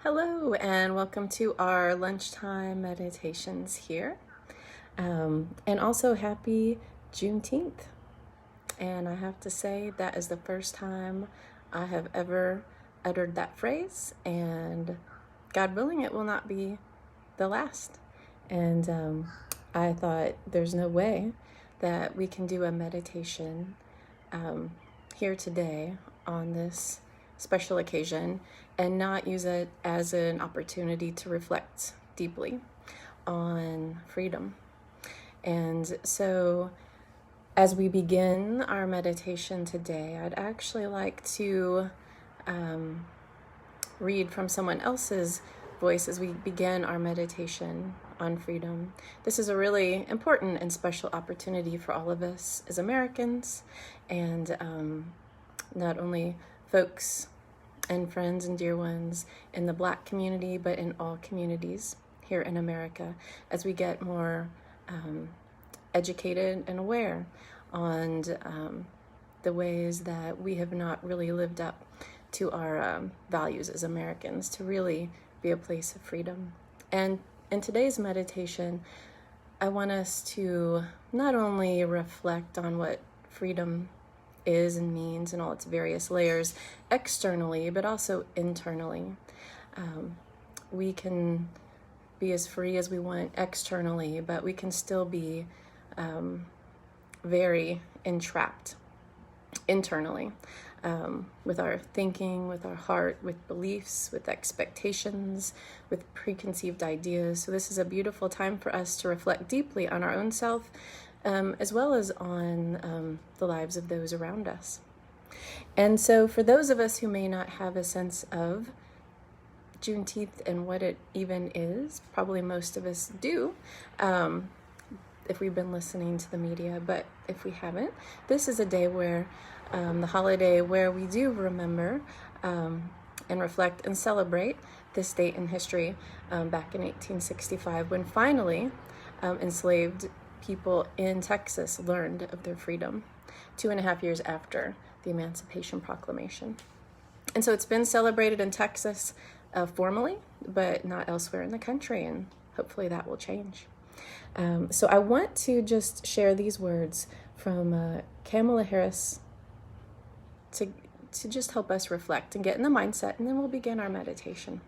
Hello, and welcome to our lunchtime meditations here. And also happy Juneteenth. And I have to say, that is the first time I have ever uttered that phrase, and God willing, it will not be the last. And I thought there's no way that we can do a meditation here today on this special occasion and not use it as an opportunity to reflect deeply on freedom. And so as we begin our meditation today, I'd actually like to read from someone else's voice as we begin our meditation on freedom. This is a really important and special opportunity for all of us as Americans, and not only folks and friends and dear ones in the Black community, but in all communities here in America, as we get more educated and aware on the ways that we have not really lived up to our values as Americans to really be a place of freedom. And in today's meditation, I want us to not only reflect on what freedom is and means and all its various layers externally, but also internally. We can be as free as we want externally, but we can still be very entrapped internally, with our thinking, with our heart, with beliefs, with expectations, with preconceived ideas. So this is a beautiful time for us to reflect deeply on our own self, as well as on the lives of those around us. And so for those of us who may not have a sense of Juneteenth and what it even is, probably most of us do, if we've been listening to the media, but if we haven't, this is a day where the holiday where we do remember and reflect and celebrate this date in history, back in 1865, when finally enslaved people in Texas learned of their freedom 2.5 years after the Emancipation Proclamation. And so it's been celebrated in Texas formally, but not elsewhere in the country, and hopefully that will change. So I want to just share these words from Kamala Harris to just help us reflect and get in the mindset, and then we'll begin our meditation.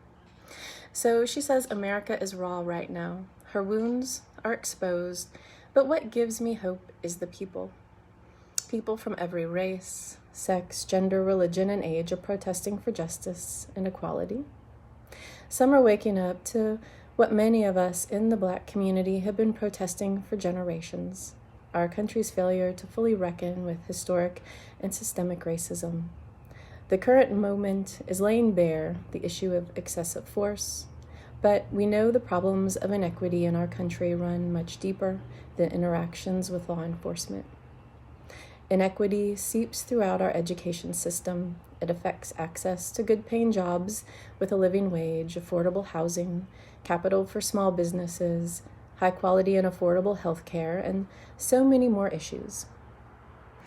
So she says, "America is raw right now. Her wounds are exposed, but what gives me hope is the people. People from every race, sex, gender, religion, and age are protesting for justice and equality. Some are waking up to what many of us in the Black community have been protesting for generations: our country's failure to fully reckon with historic and systemic racism. The current moment is laying bare the issue of excessive force, but we know the problems of inequity in our country run much deeper than interactions with law enforcement. Inequity seeps throughout our education system. It affects access to good-paying jobs with a living wage, affordable housing, capital for small businesses, high-quality and affordable health care, and so many more issues.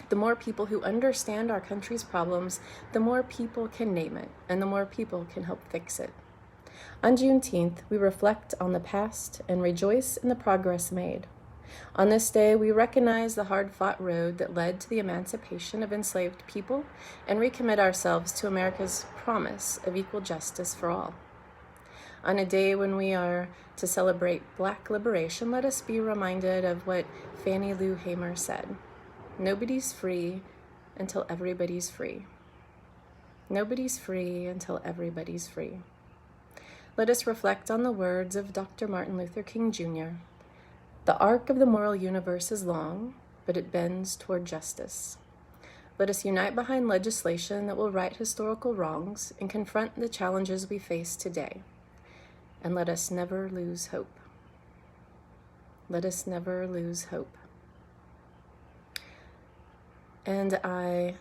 The more people who understand our country's problems, the more people can name it, and the more people can help fix it. On Juneteenth, we reflect on the past and rejoice in the progress made. On this day, we recognize the hard-fought road that led to the emancipation of enslaved people and recommit ourselves to America's promise of equal justice for all. On a day when we are to celebrate Black liberation, let us be reminded of what Fannie Lou Hamer said: "Nobody's free until everybody's free. Nobody's free until everybody's free." Let us reflect on the words of Dr. Martin Luther King Jr. "The arc of the moral universe is long, but it bends toward justice." Let us unite behind legislation that will right historical wrongs and confront the challenges we face today. And let us never lose hope. Let us never lose hope. And I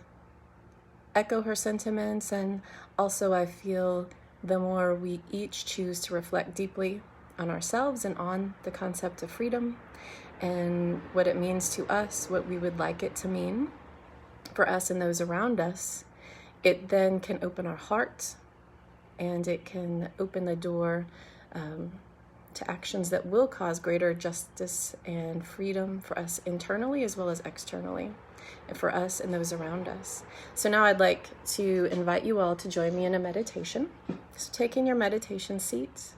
echo her sentiments, and also I feel the more we each choose to reflect deeply on ourselves and on the concept of freedom and what it means to us, what we would like it to mean for us and those around us, it then can open our heart and it can open the door to actions that will cause greater justice and freedom for us internally as well as externally, and for us and those around us. So now I'd like to invite you all to join me in a meditation. So taking your meditation seat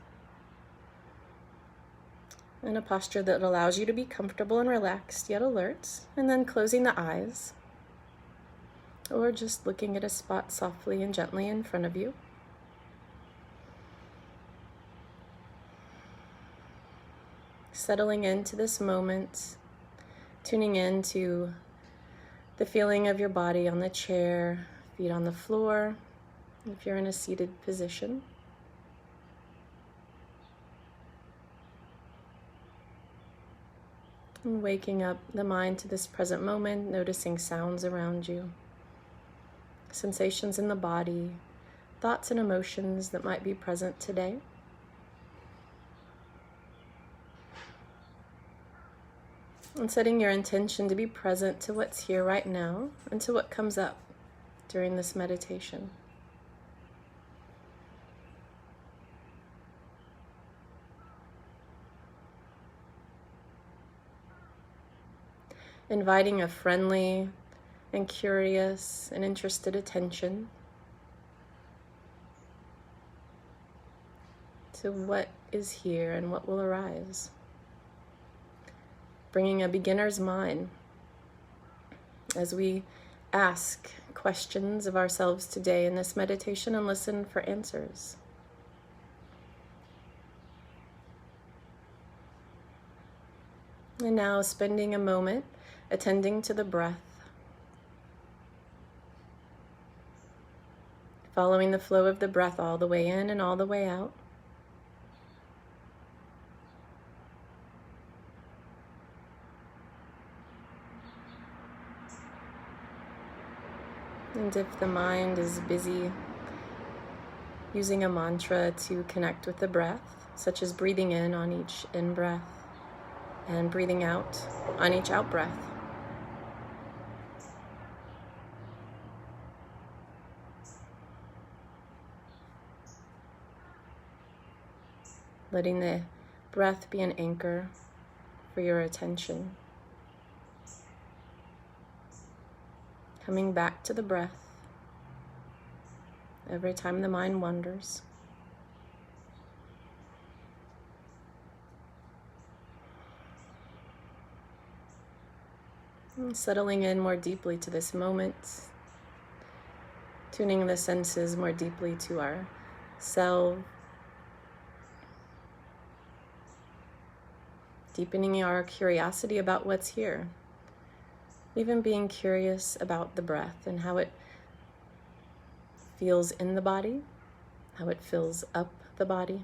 in a posture that allows you to be comfortable and relaxed yet alert, and then closing the eyes, or just looking at a spot softly and gently in front of you. Settling into this moment, tuning into the feeling of your body on the chair, feet on the floor, if you're in a seated position. And waking up the mind to this present moment, noticing sounds around you, sensations in the body, thoughts and emotions that might be present today. And setting your intention to be present to what's here right now and to what comes up during this meditation. Inviting a friendly and curious and interested attention to what is here and what will arise. Bringing a beginner's mind as we ask questions of ourselves today in this meditation and listen for answers. And now spending a moment attending to the breath, following the flow of the breath all the way in and all the way out. And if the mind is busy, using a mantra to connect with the breath, such as breathing in on each in-breath and breathing out on each out-breath. Letting the breath be an anchor for your attention. Coming back to the breath every time the mind wanders. And settling in more deeply to this moment, tuning the senses more deeply to our self, deepening our curiosity about what's here. Even being curious about the breath and how it feels in the body, how it fills up the body.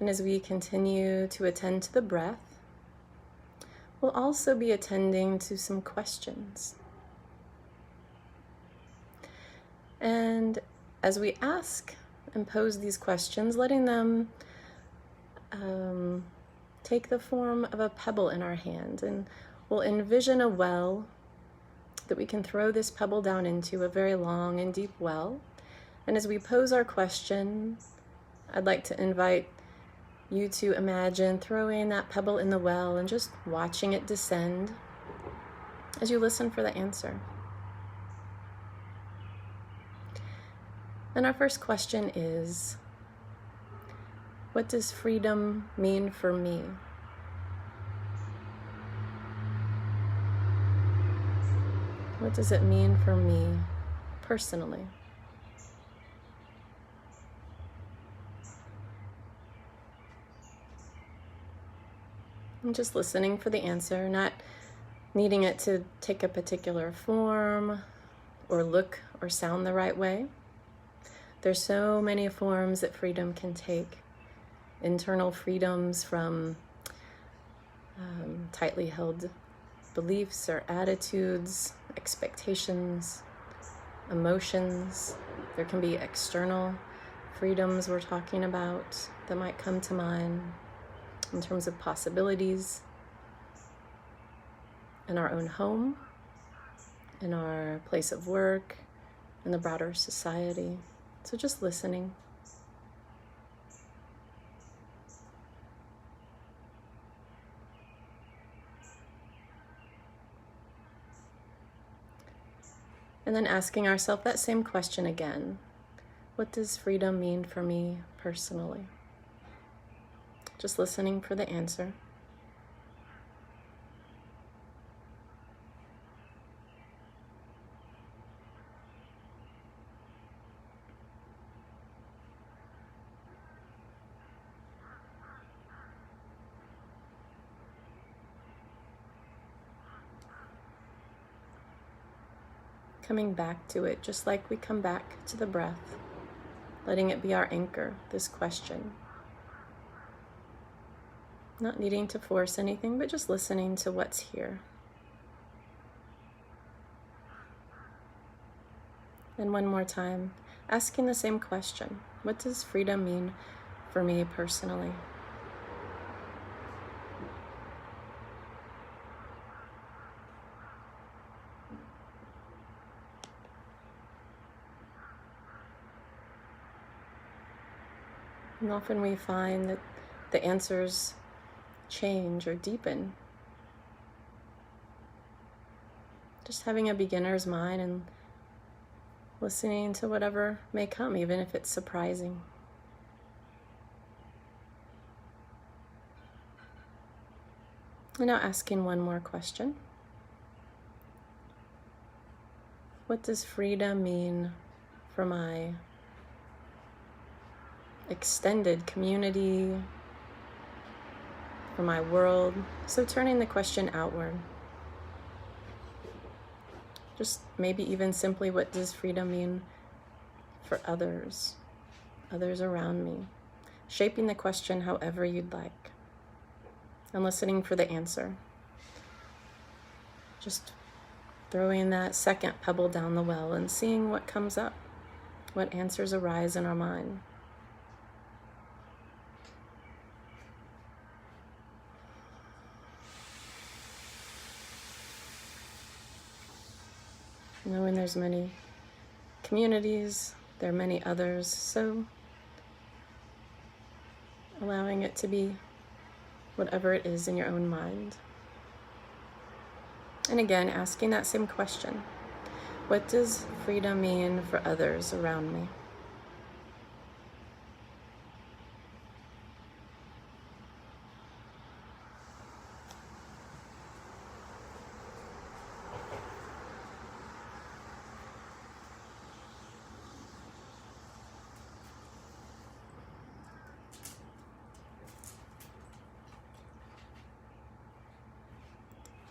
And as we continue to attend to the breath, we'll also be attending to some questions. And as we ask and pose these questions, letting them take the form of a pebble in our hand, and we'll envision a well that we can throw this pebble down into, a very long and deep well. And as we pose our question, I'd like to invite you to imagine throwing that pebble in the well and just watching it descend as you listen for the answer. And our first question is, what does freedom mean for me? What does it mean for me personally? I'm just listening for the answer, not needing it to take a particular form or look or sound the right way. There's so many forms that freedom can take. Internal freedoms from tightly held beliefs or attitudes, expectations, emotions. There can be external freedoms we're talking about that might come to mind in terms of possibilities. in our own home, in our place of work, in the broader society. So just listening. And then asking ourselves that same question again. What does freedom mean for me personally? Just listening for the answer. Coming back to it, just like we come back to the breath, letting it be our anchor, this question. Not needing to force anything, but just listening to what's here. And one more time, asking the same question. What does freedom mean for me personally? And often we find that the answers change or deepen. Just having a beginner's mind and listening to whatever may come, even if it's surprising. And now asking one more question. What does freedom mean for my extended community, for my world? So turning the question outward. Just maybe even simply, what does freedom mean for others around me? Shaping the question however you'd like, and listening for the answer. Just throwing that second pebble down the well and seeing what comes up, what answers arise in our mind. Knowing there's many communities, there are many others, so allowing it to be whatever it is in your own mind. And again, asking that same question. What does freedom mean for others around me?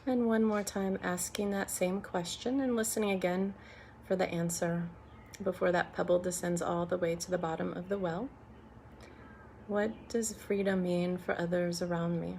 And one more time, asking that same question and listening again for the answer before that pebble descends all the way to the bottom of the well. What does freedom mean for others around me?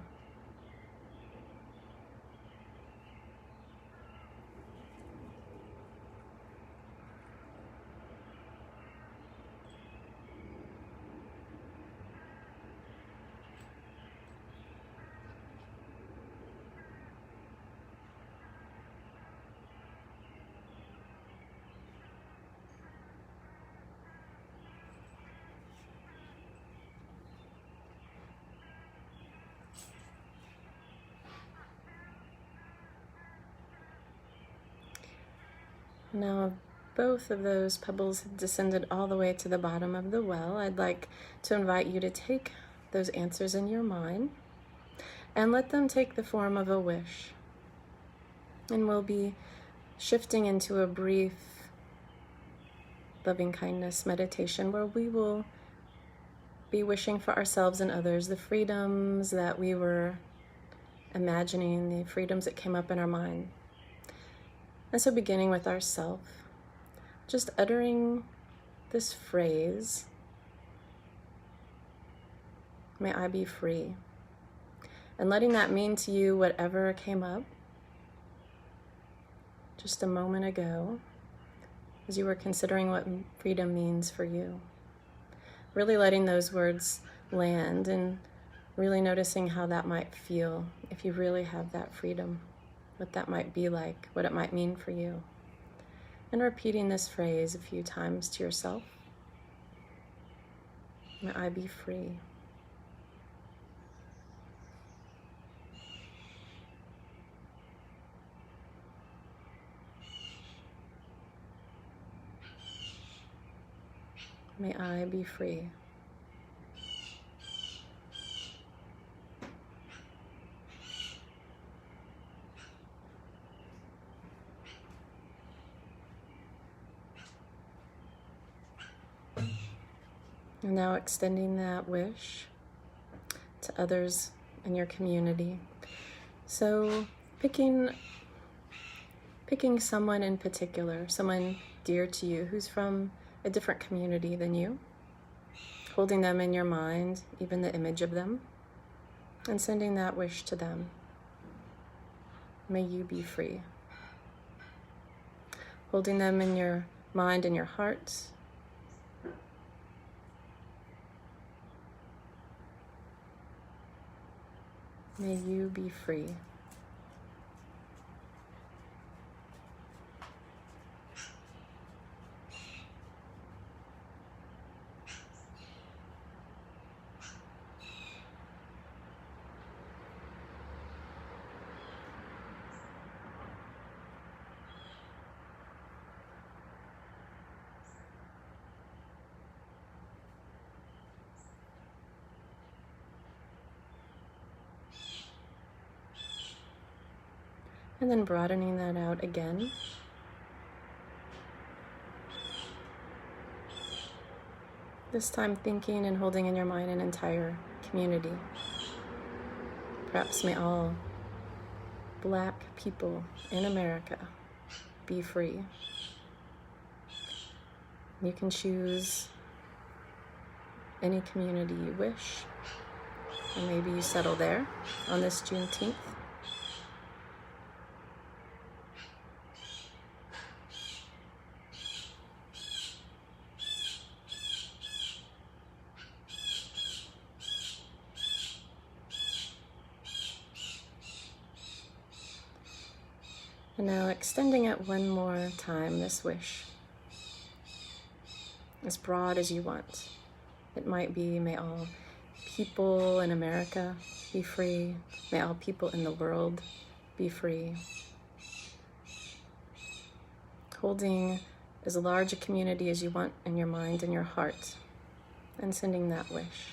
Now, both of those pebbles have descended all the way to the bottom of the well. I'd like to invite you to take those answers in your mind and let them take the form of a wish. And we'll be shifting into a brief loving kindness meditation where we will be wishing for ourselves and others the freedoms that we were imagining, the freedoms that came up in our mind. And so beginning with ourself, just uttering this phrase, may I be free, and letting that mean to you whatever came up just a moment ago as you were considering what freedom means for you. Really letting those words land and really noticing how that might feel if you really have that freedom. what that might be like, what it might mean for you. And repeating this phrase a few times to yourself. May I be free. May I be free. And now extending that wish to others in your community. So picking someone in particular, someone dear to you who's from a different community than you, holding them in your mind, even the image of them, and sending that wish to them. May you be free. Holding them in your mind and your heart. May you be free. And then broadening that out again. This time thinking and holding in your mind an entire community. Perhaps may all Black people in America be free. You can choose any community you wish, and maybe you settle there on this Juneteenth. And now extending it one more time, this wish, as broad as you want. It might be, may all people in America be free. May all people in the world be free. Holding as large a community as you want in your mind and your heart, and sending that wish.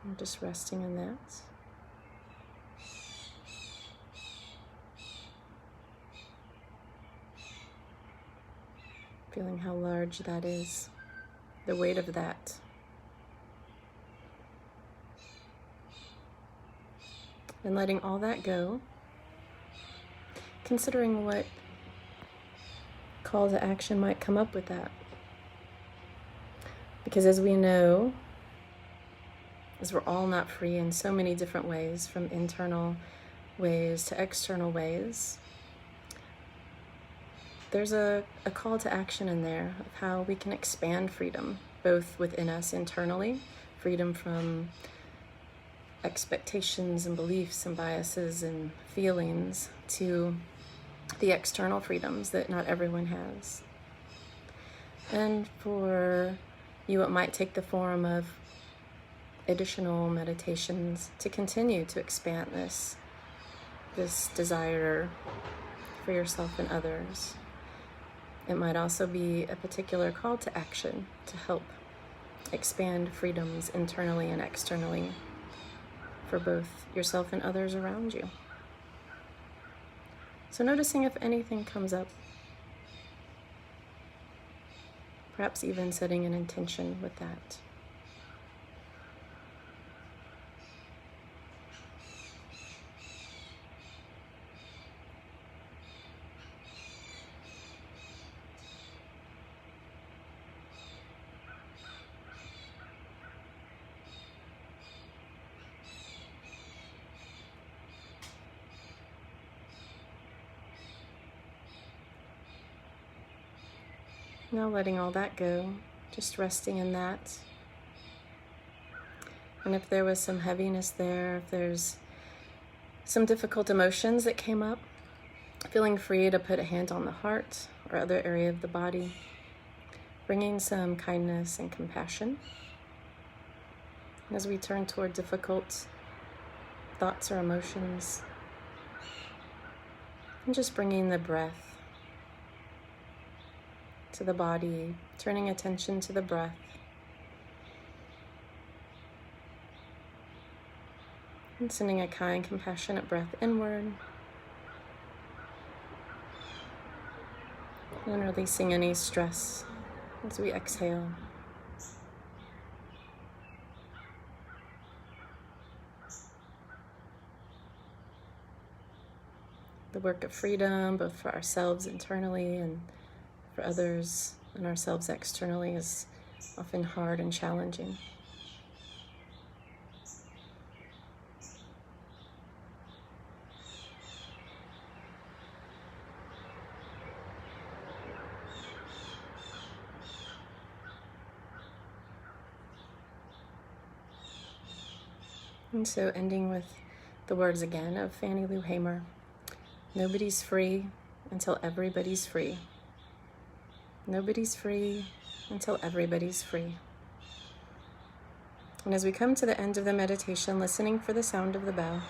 I'm just resting in that. Feeling how large that is, the weight of that. And letting all that go, considering what call to action might come up with that. Because as we know, as we're all not free in so many different ways, from internal ways to external ways, there's a call to action in there of how we can expand freedom, both within us internally, freedom from expectations and beliefs and biases and feelings, to the external freedoms that not everyone has. And for you, it might take the form of additional meditations to continue to expand this desire for yourself and others. It might also be a particular call to action to help expand freedoms internally and externally for both yourself and others around you. So noticing if anything comes up, perhaps even setting an intention with that. Now letting all that go, just resting in that. And if there was some heaviness there, if there's some difficult emotions that came up, feeling free to put a hand on the heart or other area of the body, bringing some kindness and compassion. And as we turn toward difficult thoughts or emotions, and just bringing the breath to the body, turning attention to the breath. And sending a kind, compassionate breath inward. And releasing any stress as we exhale. The work of freedom, both for ourselves internally and for others and ourselves externally, is often hard and challenging. And so ending with the words again of Fannie Lou Hamer: nobody's free until everybody's free. Nobody's free until everybody's free. And as we come to the end of the meditation, listening for the sound of the bell.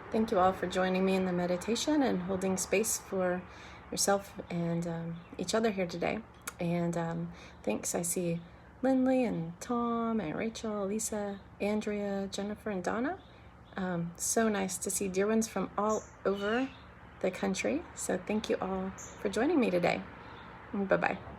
Thank you all for joining me in the meditation and holding space for yourself and each other here today. And thanks. I see Lindley and Tom and Rachel, Lisa, Andrea, Jennifer, and Donna. So nice to see dear ones from all over the country. So thank you all for joining me today. Bye-bye.